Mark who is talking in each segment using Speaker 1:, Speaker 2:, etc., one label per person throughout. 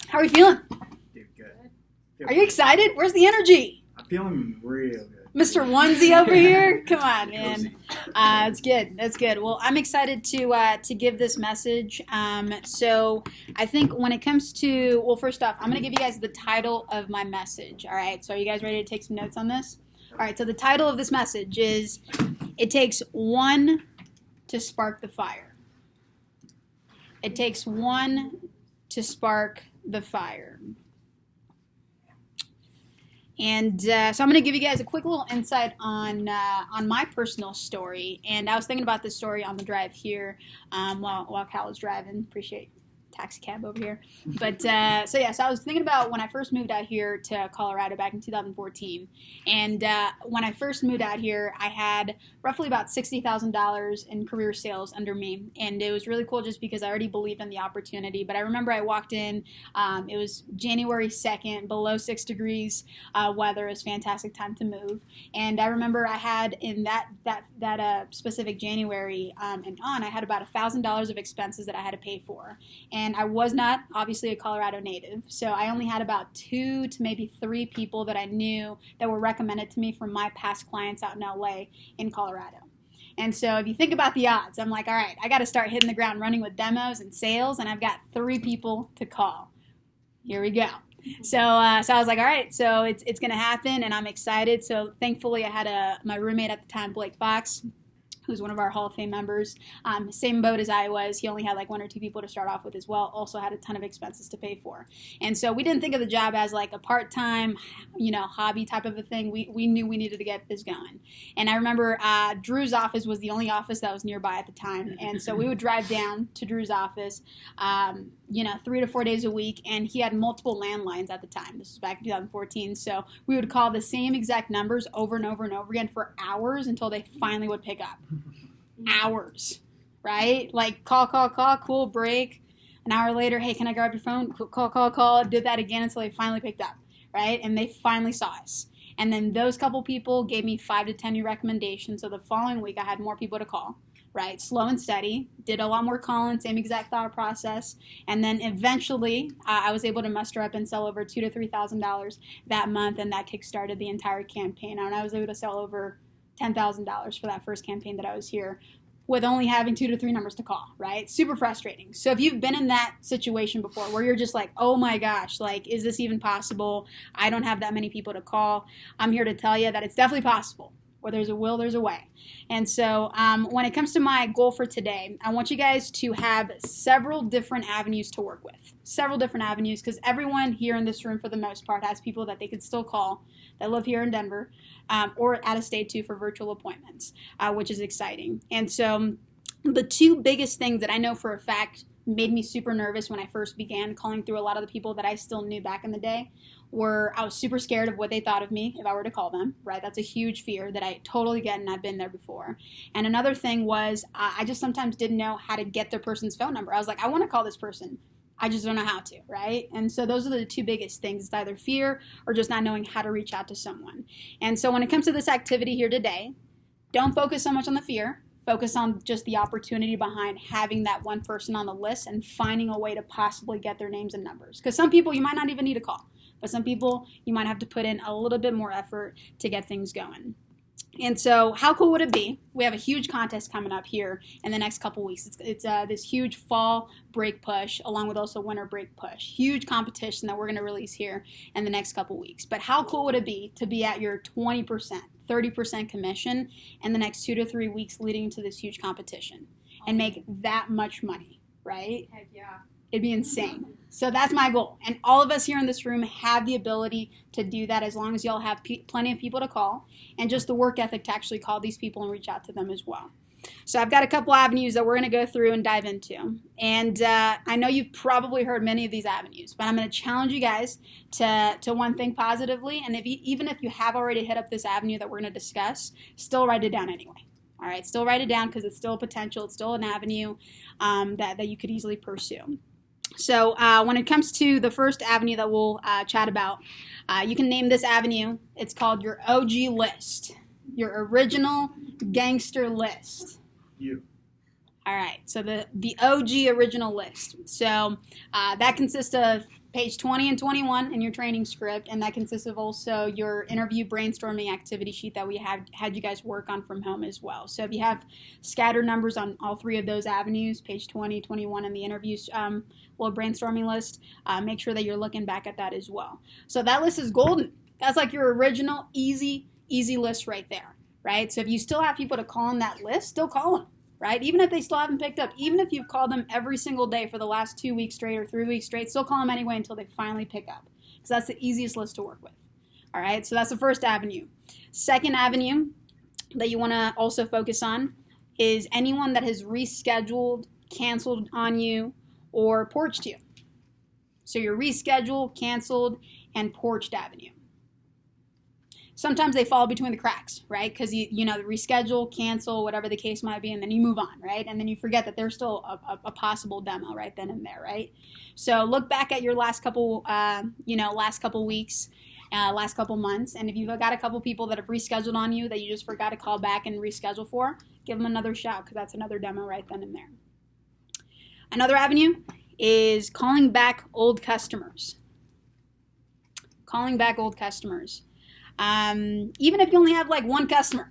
Speaker 1: How are you feeling?
Speaker 2: Dude, good.
Speaker 1: Are you excited? Where's the energy?
Speaker 2: I'm feeling real good.
Speaker 1: Mr. Onesie over here? Come on, man.
Speaker 2: Cozy.
Speaker 1: That's good. That's good. Well, I'm excited to give this message. So I think when it comes to, well, first off, I'm going to give you guys the title of my message. All right. So are you guys ready to take some notes on this? All right. So the title of this message is, "It takes one to spark the fire." It takes one to spark the fire. And so I'm going to give you guys a quick little insight on my personal story. And I was thinking about this story on the drive here while Cal was driving. Appreciate taxi cab over here. But so I was thinking about when I first moved out here to Colorado back in 2014. And when I first moved out here, I had roughly about $60,000 in career sales under me. And it was really cool just because I already believed in the opportunity. But I remember I walked in, it was January 2nd, below 6 degrees weather. It was a fantastic time to move. And I remember I had in that specific January and on, I had about $1,000 of expenses that I had to pay for. And I was not obviously a Colorado native, so I only had about 2 to maybe 3 people that I knew that were recommended to me from my past clients out in LA in Colorado. And so if you think about the odds, I'm like, all right, I got to start hitting the ground running with demos and sales, and I've got 3 people to call. Here we go. So I was like, all right, so it's going to happen, and I'm excited. So thankfully, I had my roommate at the time, Blake Fox, who's one of our Hall of Fame members, same boat as I was. He only had like 1 or 2 people to start off with as well, also had a ton of expenses to pay for. And so we didn't think of the job as like a part-time, hobby type of a thing. We knew we needed to get this going. And I remember Drew's office was the only office that was nearby at the time. And so we would drive down to Drew's office, 3 to 4 days a week, and he had multiple landlines at the time. This was back in 2014. So we would call the same exact numbers over and over and over again for hours until they finally would pick up. Hours, right? Like call, cool, break. An hour later, hey, can I grab your phone? Call. Did that again until they finally picked up, right? And they finally saw us. And then those couple people gave me 5 to 10 new recommendations. So the following week, I had more people to call, right? Slow and steady. Did a lot more calling, same exact thought process. And then eventually, I was able to muster up and sell over $2,000 to $3,000 that month, and that kickstarted the entire campaign. And I was able to sell over $10,000 for that first campaign that I was here with only having 2 to 3 numbers to call, right? Super frustrating. So if you've been in that situation before where you're just like, oh my gosh, like, is this even possible? I don't have that many people to call. I'm here to tell you that it's definitely possible. Where there's a will, there's a way. And so when it comes to my goal for today, I want you guys to have several different avenues to work with. Several different avenues, because everyone here in this room, for the most part, has people that they could still call that live here in Denver or out of state too for virtual appointments, which is exciting. And so the 2 biggest things that I know for a fact made me super nervous when I first began calling through a lot of the people that I still knew back in the day were I was super scared of what they thought of me if I were to call them, right? That's a huge fear that I totally get, and I've been there before. And another thing was I just sometimes didn't know how to get their person's phone number. I was like, I want to call this person. I just don't know how to, right? And so those are the 2 biggest things. It's either fear or just not knowing how to reach out to someone. And so when it comes to this activity here today, don't focus so much on the fear. Focus on just the opportunity behind having that one person on the list and finding a way to possibly get their names and numbers. Because some people you might not even need to call, but some people you might have to put in a little bit more effort to get things going. And so how cool would it be? We have a huge contest coming up here in the next couple weeks. It's this huge fall break push along with also winter break push. Huge competition that we're going to release here in the next couple weeks. But how cool would it be to be at your 20%, 30% commission in the next 2 to 3 weeks leading into this huge competition and make that much money, right?
Speaker 3: Heck yeah.
Speaker 1: It'd be insane. So that's my goal. And all of us here in this room have the ability to do that as long as y'all have plenty of people to call and just the work ethic to actually call these people and reach out to them as well. So I've got a couple avenues that we're going to go through and dive into. And I know you've probably heard many of these avenues, but I'm going to challenge you guys to one thing positively. And even if you have already hit up this avenue that we're going to discuss, still write it down anyway. All right, still write it down because it's still a potential. It's still an avenue that you could easily pursue. So when it comes to the first avenue that we'll chat about, you can name this avenue. It's called your OG list, your original gangster list.
Speaker 2: You.
Speaker 1: All right, so the OG original list. So that consists of page 20 and 21 in your training script, and that consists of also your interview brainstorming activity sheet that we had you guys work on from home as well. So if you have scattered numbers on all three of those avenues, page 20, 21, and the interviews little brainstorming list, make sure that you're looking back at that as well. So that list is golden. That's like your original easy list right there, right? So if you still have people to call on that list, still call them. Right? Even if they still haven't picked up, even if you've called them every single day for the last 2 weeks straight or 3 weeks straight, still call them anyway until they finally pick up. Because that's the easiest list to work with. All right, so that's the first avenue. Second avenue that you want to also focus on is anyone that has rescheduled, canceled on you, or porched you. So your rescheduled, canceled, and porched avenue. Sometimes they fall between the cracks, right? Because you know, reschedule, cancel, whatever the case might be, and then you move on, right? And then you forget that there's still a possible demo right then and there, right? So look back at your last couple, last couple weeks, last couple months, and if you've got a couple people that have rescheduled on you that you just forgot to call back and reschedule for, give them another shout because that's another demo right then and there. Another avenue is calling back old customers. Calling back old customers. Even if you only have like one customer,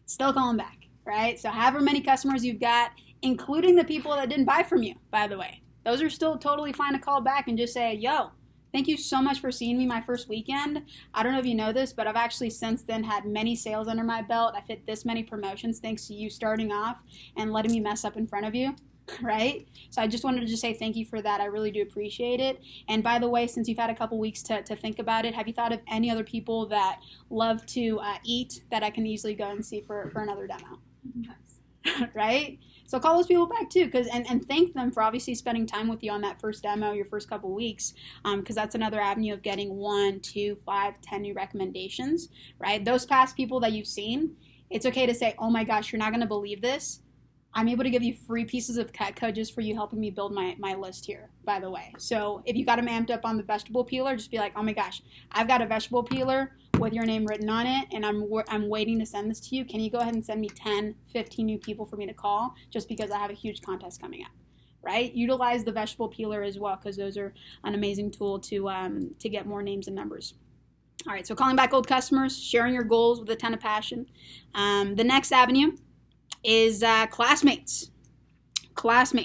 Speaker 1: still call them back, right? So however many customers you've got, including the people that didn't buy from you, by the way, those are still totally fine to call back and just say, yo, thank you so much for seeing me my first weekend. I don't know if you know this, but I've actually since then had many sales under my belt. I've hit this many promotions thanks to you starting off and letting me mess up in front of you. Right? So I just wanted to just say thank you for that. I really do appreciate it. And by the way, since you've had a couple weeks to think about it, have you thought of any other people that love to eat that I can easily go and see for another demo? Nice. Right? So call those people back too, and thank them for obviously spending time with you on that first demo, your first couple weeks, because that's another avenue of getting 1, 2, 5, 10 new recommendations, right? Those past people that you've seen, it's okay to say, oh my gosh, you're not going to believe this. I'm able to give you free pieces of cut code just for you helping me build my list here, by the way. So if you got them amped up on the vegetable peeler, just be like, oh my gosh, I've got a vegetable peeler with your name written on it, and I'm waiting to send this to you. Can you go ahead and send me 10, 15 new people for me to call just because I have a huge contest coming up, right? Utilize the vegetable peeler as well because those are an amazing tool to get more names and numbers. All right, so calling back old customers, sharing your goals with a ton of passion. The next avenue is classmates.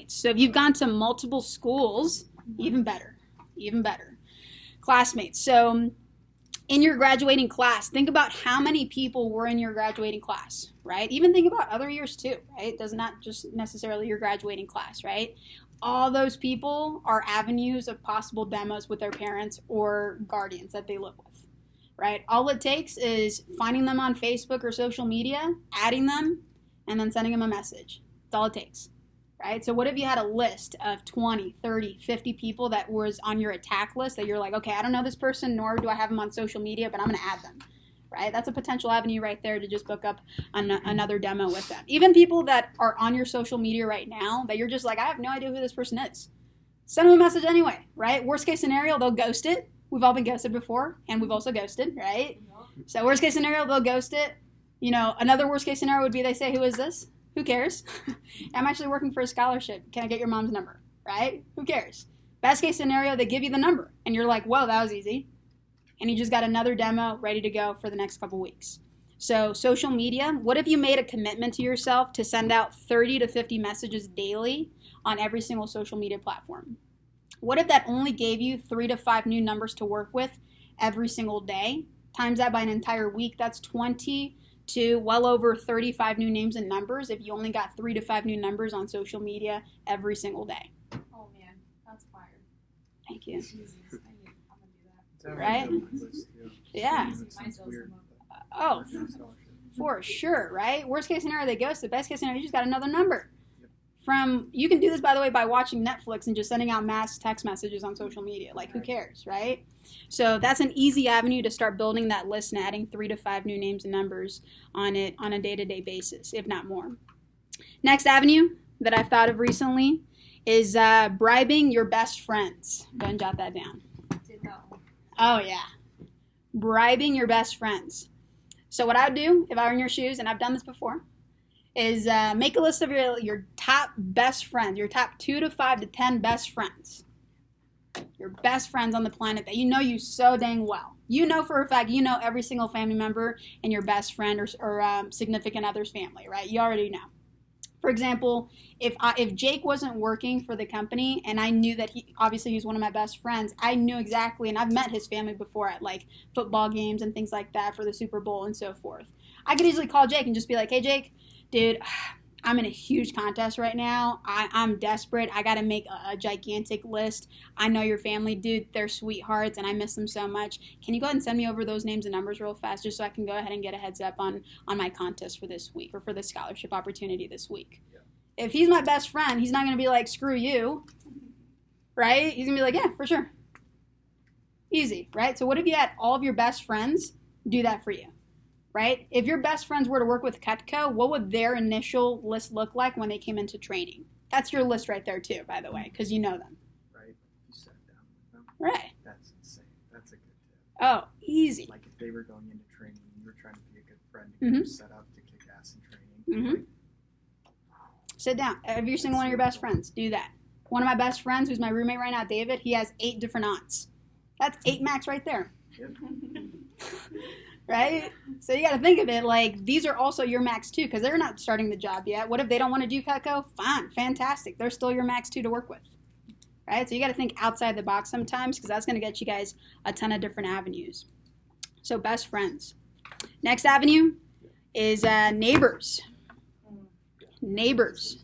Speaker 1: So if you've gone to multiple schools, even better. Classmates. So in your graduating class, think about how many people were in your graduating class, right? Even think about other years too, right? It does not just necessarily your graduating class, right? All those people are avenues of possible demos with their parents or guardians that they live with, right? All it takes is finding them on Facebook or social media, adding them, and then sending them a message. That's all it takes, right? So what if you had a list of 20, 30, 50 people that was on your attack list that you're like, okay, I don't know this person, nor do I have them on social media, but I'm going to add them, right? That's a potential avenue right there to just book up another demo with them. Even people that are on your social media right now that you're just like, I have no idea who this person is. Send them a message anyway, right? Worst case scenario, they'll ghost it. We've all been ghosted before, and we've also ghosted, right? So worst case scenario, they'll ghost it. You know, another worst case scenario would be they say, who is this? Who cares? I'm actually working for a scholarship. Can I get your mom's number? Right? Who cares? Best case scenario, they give you the number. And you're like, whoa, that was easy. And you just got another demo ready to go for the next couple weeks. So social media, what if you made a commitment to yourself to send out 30 to 50 messages daily on every single social media platform? What if that only gave you 3 to 5 new numbers to work with every single day? Times that by an entire week, that's 20 to well over 35 new names and numbers if you only got 3 to 5 new numbers on social media every single day.
Speaker 3: Oh man, that's fire.
Speaker 1: Thank you.
Speaker 3: Jesus, I'm gonna do that.
Speaker 1: Right? Yeah.
Speaker 2: Weird.
Speaker 1: Oh, for sure, right? Worst case scenario, they ghosted. Best case scenario, you just got another number. You can do this, by the way, by watching Netflix and just sending out mass text messages on social media. Like, who cares, right? So that's an easy avenue to start building that list and adding 3 to 5 new names and numbers on it on a day-to-day basis, if not more. Next avenue that I've thought of recently is bribing your best friends. Go and jot that down.
Speaker 3: Did that one.
Speaker 1: Oh, yeah. Bribing your best friends. So what I would do, if I were in your shoes, and I've done this before, is make a list of your top best friends, your top 2 to 5 to 10 best friends. your best friends on the planet that you so dang well. You know for a fact, you know every single family member in your best friend or significant other's family, right? You already know. For example, if Jake wasn't working for the company and I knew that he's one of my best friends, I knew exactly, and I've met his family before at like football games and things like that for the Super Bowl and so forth. I could easily call Jake and just be like, hey Jake, dude, I'm in a huge contest right now. I'm desperate. I got to make a gigantic list. I know your family, dude. They're sweethearts, and I miss them so much. Can you go ahead and send me over those names and numbers real fast just so I can go ahead and get a heads up on my contest for this week or for the scholarship opportunity this week? Yeah. If he's my best friend, he's not going to be like, screw you, right? He's going to be like, yeah, for sure. Easy, right? So what if you had all of your best friends do that for you? Right? If your best friends were to work with Cutco, what would their initial list look like when they came into training? That's your list right there too, by the way, because you know them.
Speaker 2: Right? You sat down with them.
Speaker 1: Right.
Speaker 2: That's insane. That's a good tip.
Speaker 1: Oh, easy.
Speaker 2: Like if they were going into training and you were trying to be a good friend to get them set up to kick ass in training. Like,
Speaker 1: sit down. Every single one of your best friends. Do that. One of my best friends, who's my roommate right now, David, he has 8 different aunts. That's 8 max right there.
Speaker 2: Yep.
Speaker 1: Right? So you got to think of it like these are also your max 2 because they're not starting the job yet. What if they don't want to do Cutco? Fine. Fantastic. They're still your max 2 to work with. Right? So you got to think outside the box sometimes because that's going to get you guys a ton of different avenues. So best friends. Next avenue is neighbors. Neighbors.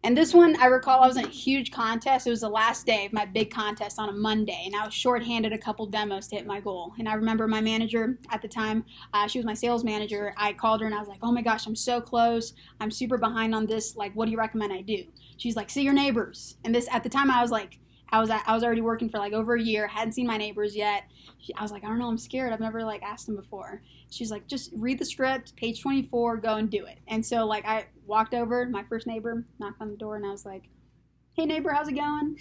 Speaker 1: And this one, I recall I was in a huge contest. It was the last day of my big contest on a Monday, and I was shorthanded a couple demos to hit my goal. And I remember my manager at the time, she was my sales manager. I called her, and I was like, oh my gosh, I'm so close. I'm super behind on this. Like, what do you recommend I do? She's like, see your neighbors. And this, at the time, I was like, I was already working for like over a year, hadn't seen my neighbors yet. I was like, I don't know, I'm scared. I've never like asked them before. She's like, just read the script, page 24, go and do it. And so like I walked over, my first neighbor, knocked on the door, and I was like, hey neighbor, how's it going?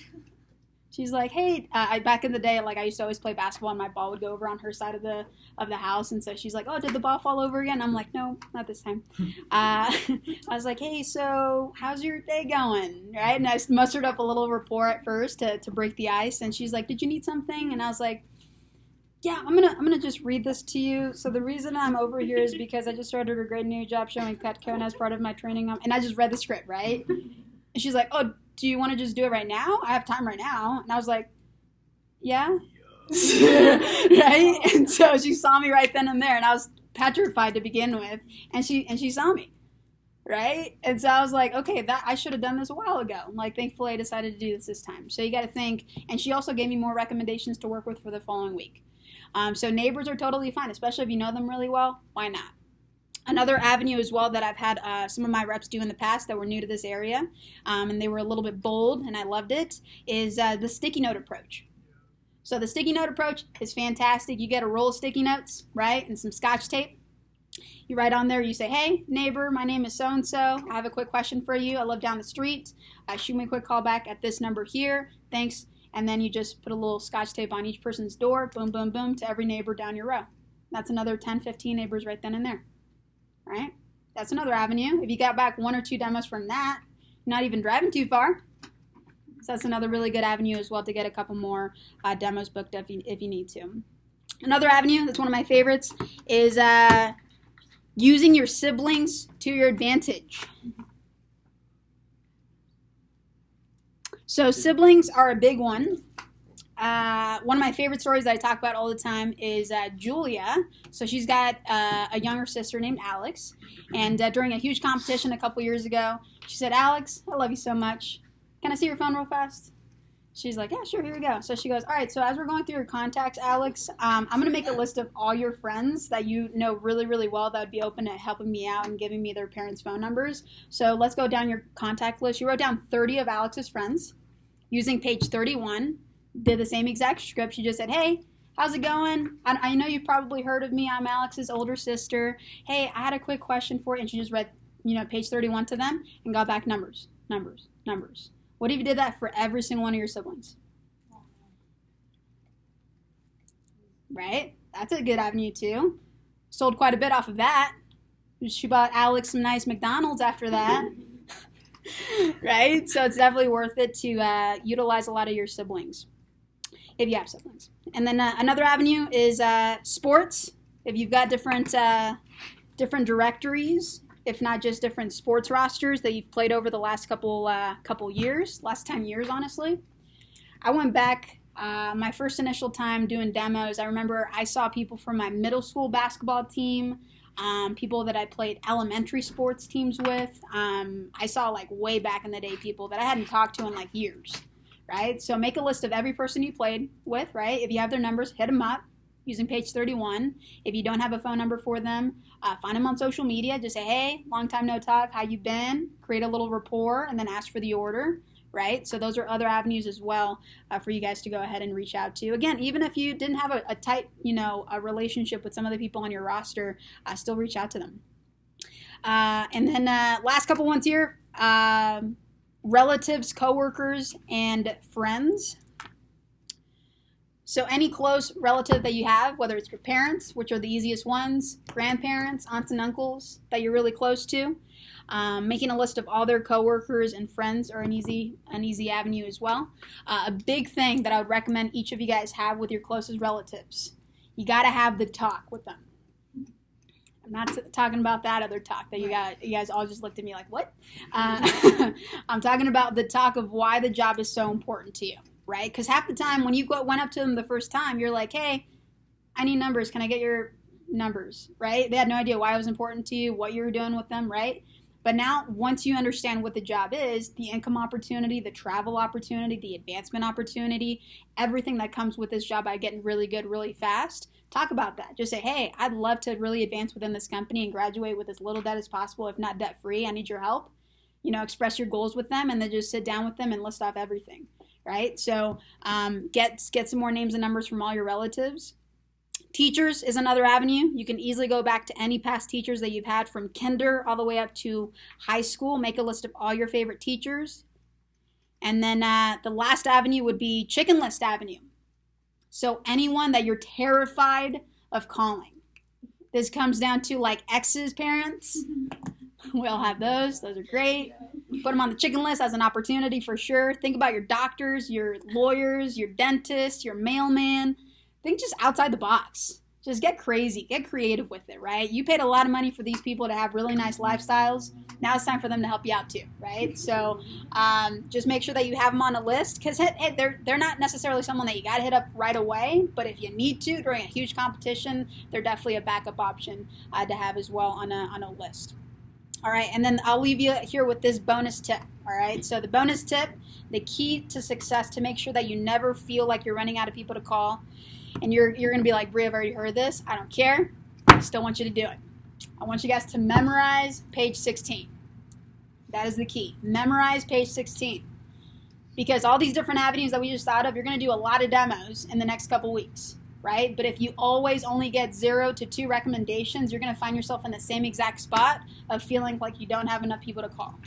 Speaker 1: She's like, hey, back in the day, like I used to always play basketball and my ball would go over on her side of the house. And so she's like, oh, did the ball fall over again? I'm like, no, not this time. I was like, hey, so how's your day going? Right? And I mustered up a little rapport at first to break the ice. And she's like, did you need something? And I was like, yeah, I'm gonna just read this to you. So the reason I'm over here is because I just started a great new job showing Cutco, and as part of my training, and I just read the script, right? And she's like, oh, do you want to just do it right now? I have time right now. And I was like, yeah. Right? And so she saw me right then and there, and I was petrified to begin with, and she saw me. Right? And so I was like, okay, that I should have done this a while ago. Like, thankfully I decided to do this time. So you got to think, and she also gave me more recommendations to work with for the following week. So neighbors are totally fine, especially if you know them really well. Why not? Another avenue as well that I've had some of my reps do in the past that were new to this area, and they were a little bit bold, and I loved it, is the sticky note approach. So the sticky note approach is fantastic. You get a roll of sticky notes, right, and some scotch tape. You write on there, you say, hey, neighbor, my name is so-and-so. I have a quick question for you. I live down the street. Shoot me a quick call back at this number here. Thanks. And then you just put a little scotch tape on each person's door, boom, boom, boom, to every neighbor down your row. That's another 10, 15 neighbors right then and there, right? That's another avenue. If you got back 1 or 2 demos from that, you're not even driving too far. So that's another really good avenue as well to get a couple more demos booked if you need to. Another avenue that's one of my favorites is using your siblings to your advantage. So siblings are a big one. One of my favorite stories that I talk about all the time is Julia. So she's got a younger sister named Alex. And during a huge competition a couple years ago, she said, Alex, I love you so much. Can I see your phone real fast? She's like, yeah, sure, here we go. So she goes, all right, so as we're going through your contacts, Alex, I'm going to make a list of all your friends that you know really, really well that would be open to helping me out and giving me their parents' phone numbers. So let's go down your contact list. You wrote down 30 of Alex's friends using page 31. Did the same exact script. She just said, hey, how's it going? I know you've probably heard of me. I'm Alex's older sister. Hey, I had a quick question for you. And she just read, page 31 to them and got back numbers. What if you did that for every single one of your siblings? Right? That's a good avenue too. Sold quite a bit off of that. She bought Alex some nice McDonald's after that. Right? So it's definitely worth it to utilize a lot of your siblings, if you have siblings. And then another avenue is sports. If you've got different directories, if not just different sports rosters that you've played over the last couple years, last 10 years, honestly. I went back my first initial time doing demos. I remember I saw people from my middle school basketball team, people that I played elementary sports teams with. I saw like way back in the day people that I hadn't talked to in like years, right? So make a list of every person you played with, right? If you have their numbers, hit them up using page 31. If you don't have a phone number for them, find them on social media. Just say, hey, long time no talk, how you been? Create a little rapport and then ask for the order, right? So those are other avenues as well for you guys to go ahead and reach out to. Again, even if you didn't have a tight, a relationship with some of the people on your roster, still reach out to them. And then last couple ones here, relatives, coworkers, and friends. So any close relative that you have, whether it's your parents, which are the easiest ones, grandparents, aunts and uncles that you're really close to, making a list of all their coworkers and friends are an easy avenue as well. A big thing that I would recommend each of you guys have with your closest relatives, you got to have the talk with them. I'm not talking about that other talk that you guys all just looked at me like, what? I'm talking about the talk of why the job is so important to you. Right? Because half the time when you went up to them the first time, you're like, hey, I need numbers. Can I get your numbers? Right? They had no idea why it was important to you, what you were doing with them, right? But now, once you understand what the job is, the income opportunity, the travel opportunity, the advancement opportunity, everything that comes with this job by getting really good really fast, talk about that. Just say, hey, I'd love to really advance within this company and graduate with as little debt as possible, if not debt-free. I need your help. Express your goals with them and then just sit down with them and list off everything. Right? So get some more names and numbers from all your relatives. Teachers is another avenue. You can easily go back to any past teachers that you've had from kinder all the way up to high school. Make a list of all your favorite teachers. And then the last avenue would be chicken list avenue. So anyone that you're terrified of calling. This comes down to like ex's parents. We all have those. Those are great. Put them on the chicken list as an opportunity for sure. Think about your doctors, your lawyers, your dentists, your mailman. Think just outside the box. Just get crazy. Get creative with it, right? You paid a lot of money for these people to have really nice lifestyles. Now it's time for them to help you out too, right? So just make sure that you have them on a list because hey, they're not necessarily someone that you got to hit up right away, but if you need to during a huge competition, they're definitely a backup option to have as well on a list. All right, and then I'll leave you here with this bonus tip, all right? So the bonus tip, the key to success to make sure that you never feel like you're running out of people to call, and you're going to be like, Bri, I've already heard this. I don't care. I still want you to do it. I want you guys to memorize page 16. That is the key. Memorize page 16. Because all these different avenues that we just thought of, you're going to do a lot of demos in the next couple weeks. Right? But if you always only get 0 to 2 recommendations, you're going to find yourself in the same exact spot of feeling like you don't have enough people to call.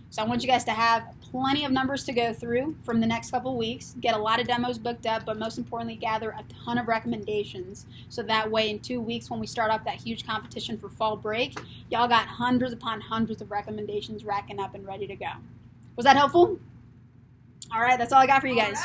Speaker 1: So I want you guys to have plenty of numbers to go through from the next couple weeks, get a lot of demos booked up, but most importantly, gather a ton of recommendations. So that way in 2 weeks when we start up that huge competition for fall break, y'all got hundreds upon hundreds of recommendations racking up and ready to go. Was that helpful? All right, that's all I got for you guys.